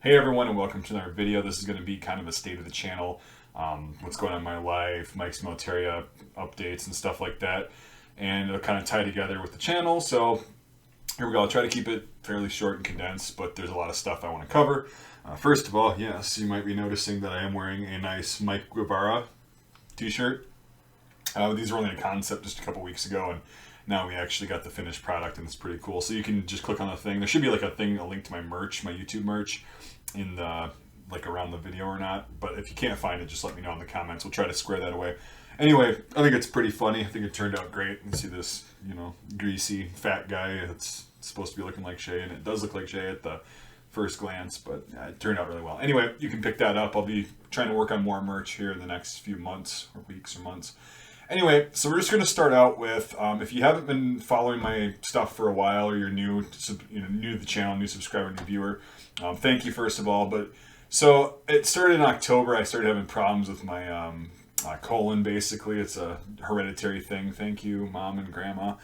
Hey everyone, and welcome to another video. This is going to be kind of a state of the channel, what's going on in my life, Mike's Militaria updates and stuff like that, and it'll kind of tie together with the channel. So here we go. I'll try to keep it fairly short and condensed, but there's a lot of stuff I want to cover. First of all, yes, you might be noticing that I am wearing a nice Mike Guevara t-shirt. These were only a concept just a couple weeks ago, and now we actually got the finished product, and it's pretty cool. So you can just click on the thing. There should be like a link to my merch, my YouTube merch, in the around the video or not. But if you can't find it, just let me know in the comments. We'll try to square that away. Anyway, I think it's pretty funny. I think it turned out great. You see this, greasy fat guy that's supposed to be looking like Shay, and it does look like Shay at the first glance, but it turned out really well. Anyway, you can pick that up. I'll be trying to work on more merch here in the next few months or weeks or months. Anyway, so we're just going to start out with, if you haven't been following my stuff for a while, or you're new to the channel, new subscriber, new viewer, thank you first of all. But so it started in October. I started having problems with my colon. Basically, it's a hereditary thing. Thank you, mom and grandma.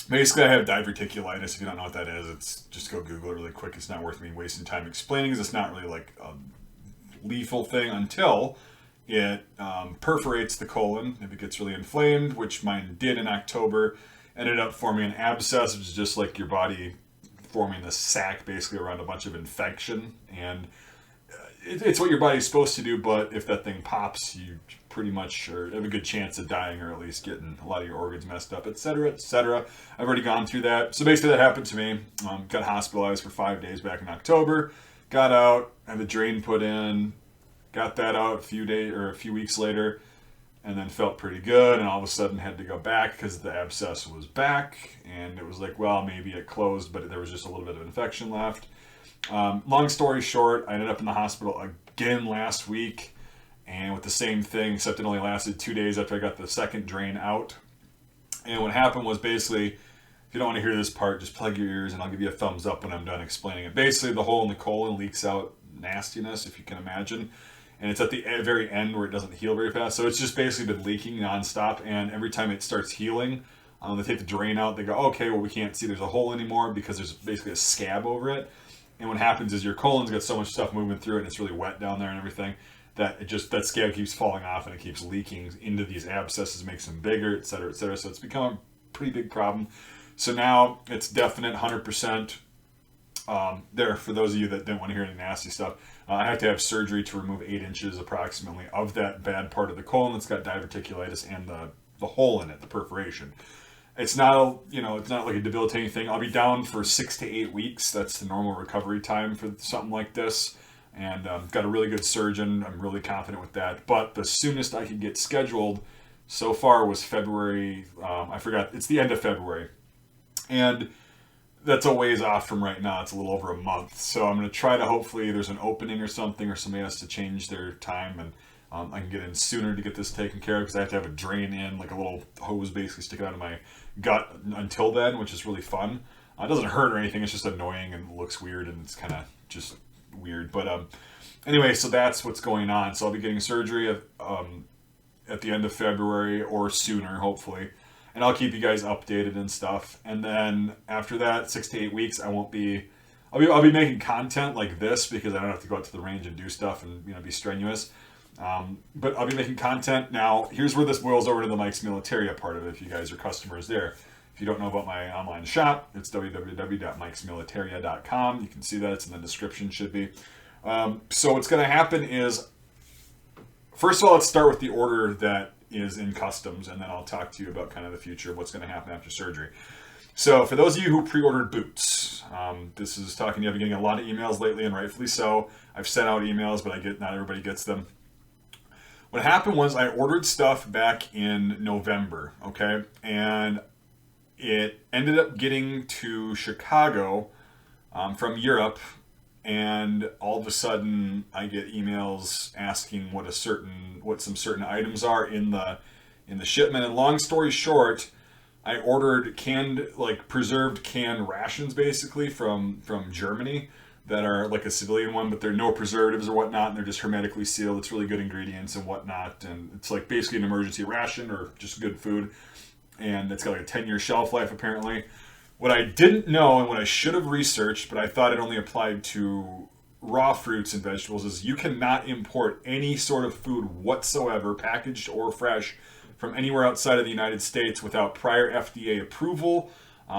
Basically, I have diverticulitis. If you don't know what that is, it's just go Google it really quick. It's not worth me wasting time explaining, because it's not really like a lethal thing until it perforates the colon. If it gets really inflamed, which mine did in October, ended up forming an abscess, which is just like your body forming this sac basically around a bunch of infection. And it's what your body's supposed to do, but if that thing pops, you pretty much have a good chance of dying, or at least getting a lot of your organs messed up, etc., etc. I've already gone through that. So basically that happened to me. Got hospitalized for 5 days back in October. Got out, had the drain put in, got that out a few weeks later, and then felt pretty good, and all of a sudden had to go back because the abscess was back, and it was like, well, maybe it closed, but there was just a little bit of infection left. Long story short, I ended up in the hospital again last week, and with the same thing, except it only lasted 2 days after I got the second drain out. And what happened was, basically, if you don't want to hear this part, just plug your ears and I'll give you a thumbs up when I'm done explaining it. Basically, the hole in the colon leaks out nastiness, if you can imagine. And it's at the very end where it doesn't heal very fast. So it's just basically been leaking nonstop. And every time it starts healing, they take the drain out. They go, okay, well, we can't see there's a hole anymore because there's basically a scab over it. And what happens is your colon's got so much stuff moving through it, and it's really wet down there and everything, that that scab keeps falling off, and it keeps leaking into these abscesses, makes them bigger, et cetera, et cetera. So it's become a pretty big problem. So now it's definite 100% there for those of you that didn't want to hear any nasty stuff. I have to have surgery to remove 8 inches approximately of that bad part of the colon that's got diverticulitis and the hole in it, the perforation. It's not it's not like a debilitating thing. I'll be down for 6 to 8 weeks. That's the normal recovery time for something like this. And got a really good surgeon. I'm really confident with that. But the soonest I could get scheduled so far was February. I forgot. It's the end of February. And that's a ways off from right now. It's a little over a month. So I'm going to try to, hopefully there's an opening or something, or somebody has to change their time, and I can get in sooner to get this taken care of, because I have to have a drain in, like a little hose basically sticking out of my gut until then, which is really fun. It doesn't hurt or anything. It's just annoying and looks weird, and it's kind of just weird. But anyway, so that's what's going on. So I'll be getting surgery at the end of February or sooner, hopefully. And I'll keep you guys updated and stuff. And then after that, 6 to 8 weeks, I'll be making content like this, because I don't have to go out to the range and do stuff and be strenuous. But I'll be making content. Now, here's where this boils over to the Mike's Militaria part of it, if you guys are customers there. If you don't know about my online shop, it's www.mikesmilitaria.com. You can see that. It's in the description, should be. So what's going to happen is, first of all, let's start with the order that is in customs, and then I'll talk to you about kind of the future of what's going to happen after surgery. So for those of you who pre-ordered boots, this is talking to you. I've been getting a lot of emails lately, and rightfully so. I've sent out emails, but not everybody gets them. What happened was, I ordered stuff back in November, okay? And it ended up getting to Chicago from Europe, and all of a sudden I get emails asking what some certain items are in the shipment. And long story short, I ordered preserved canned rations basically from Germany, that are like a civilian one, but they're no preservatives or whatnot, and they're just hermetically sealed. It's really good ingredients and whatnot, and it's like basically an emergency ration, or just good food. And it's got like a 10-year shelf life apparently. What I didn't know and what I should have researched, but I thought it only applied to raw fruits and vegetables, is you cannot import any sort of food whatsoever, packaged or fresh, from anywhere outside of the United States without prior FDA approval,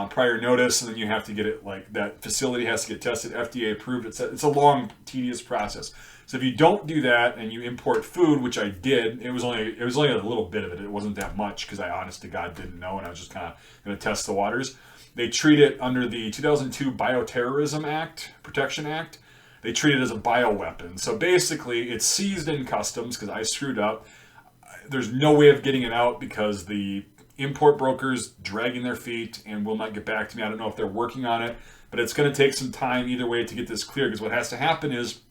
prior notice, and then you have to get it, like, that facility has to get tested, FDA approved. It's a long, tedious process. So if you don't do that and you import food, which I did, it was only a little bit of it. It wasn't that much because I, honest to God, didn't know, and I was just kind of going to test the waters. They treat it under the 2002 Bioterrorism Act, Protection Act. They treat it as a bioweapon. So basically, it's seized in customs because I screwed up. There's no way of getting it out because the import brokers dragging their feet and will not get back to me. I don't know if they're working on it, but it's going to take some time either way to get this clear, because what has to happen is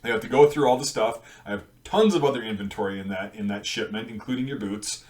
they have to go through all the stuff. I have tons of other inventory in that shipment, including your boots.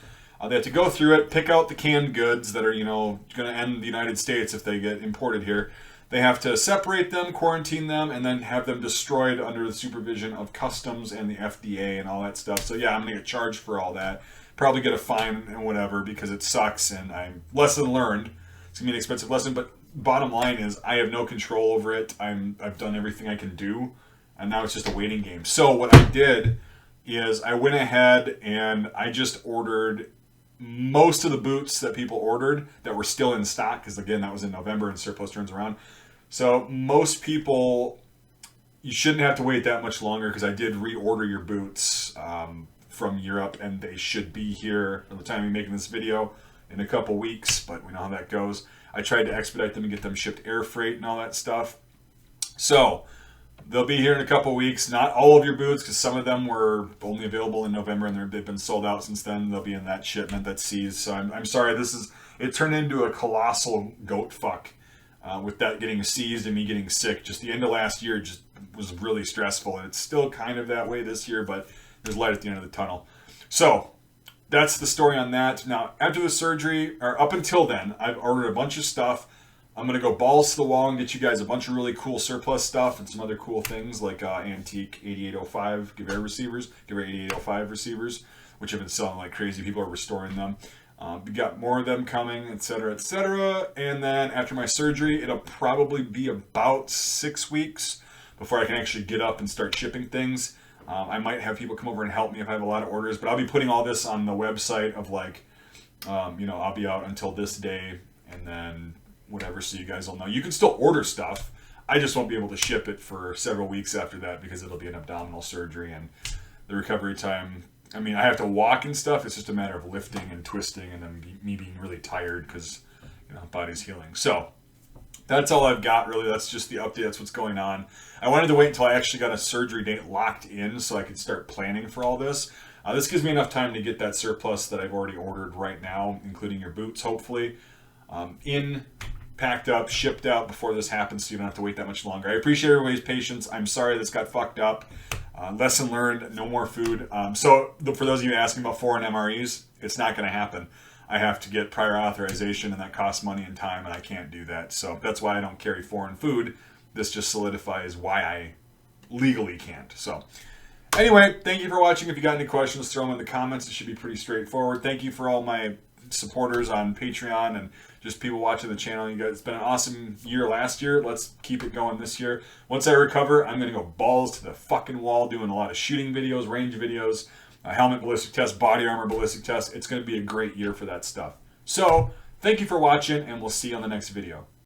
They have to go through it, pick out the canned goods that are, going to end the United States if they get imported here. They have to separate them, quarantine them, and then have them destroyed under the supervision of customs and the FDA and all that stuff. So yeah, I'm going to get charged for all that. Probably get a fine and whatever because it sucks, and I'm lesson learned. It's going to be an expensive lesson, but bottom line is I have no control over it. I've done everything I can do, and now it's just a waiting game. So what I did is I went ahead and I just ordered most of the boots that people ordered that were still in stock, because again, that was in November and surplus turns around. So most people, you shouldn't have to wait that much longer, because I did reorder your boots from Europe, and they should be here at the time of making this video in a couple weeks, but we know how that goes. I tried to expedite them and get them shipped air freight and all that stuff. So they'll be here in a couple weeks. Not all of your boots, because some of them were only available in November and they've been sold out since then. They'll be in that shipment that's seized. So I'm sorry. It turned into a colossal goat fuck with that getting seized and me getting sick. Just the end of last year just was really stressful, and it's still kind of that way this year, but there's light at the end of the tunnel. So that's the story on that. Now, after the surgery, or up until then, I've ordered a bunch of stuff. I'm going to go balls to the wall and get you guys a bunch of really cool surplus stuff and some other cool things like antique 8805 Gewehr receivers, Gewehr 8805 receivers, which have been selling like crazy. People are restoring them. We got more of them coming, etc., etc. And then after my surgery, it'll probably be about 6 weeks before I can actually get up and start shipping things. I might have people come over and help me if I have a lot of orders, but I'll be putting all this on the website of like, I'll be out until this day and then whatever, so you guys will know. You can still order stuff. I just won't be able to ship it for several weeks after that because it'll be an abdominal surgery, and the recovery time, I mean, I have to walk and stuff. It's just a matter of lifting and twisting and then me being really tired because, body's healing. So that's all I've got, really. That's just the update. That's what's going on. I wanted to wait until I actually got a surgery date locked in so I could start planning for all this. This gives me enough time to get that surplus that I've already ordered right now, including your boots, hopefully, packed up, shipped out before this happens, so you don't have to wait that much longer. I appreciate everybody's patience. I'm sorry this got fucked up. Lesson learned, no more food. So for those of you asking about foreign MREs, it's not going to happen. I have to get prior authorization, and that costs money and time, and I can't do that. So that's why I don't carry foreign food. This just solidifies why I legally can't. So anyway, thank you for watching. If you got any questions, throw them in the comments. It should be pretty straightforward. Thank you for all my supporters on Patreon and just people watching the channel. You guys, it's been an awesome year last year. Let's keep it going this year. Once I recover, I'm going to go balls to the fucking wall doing a lot of shooting videos, range videos, helmet ballistic test, body armor ballistic test. It's going to be a great year for that stuff. So thank you for watching, and we'll see you on the next video.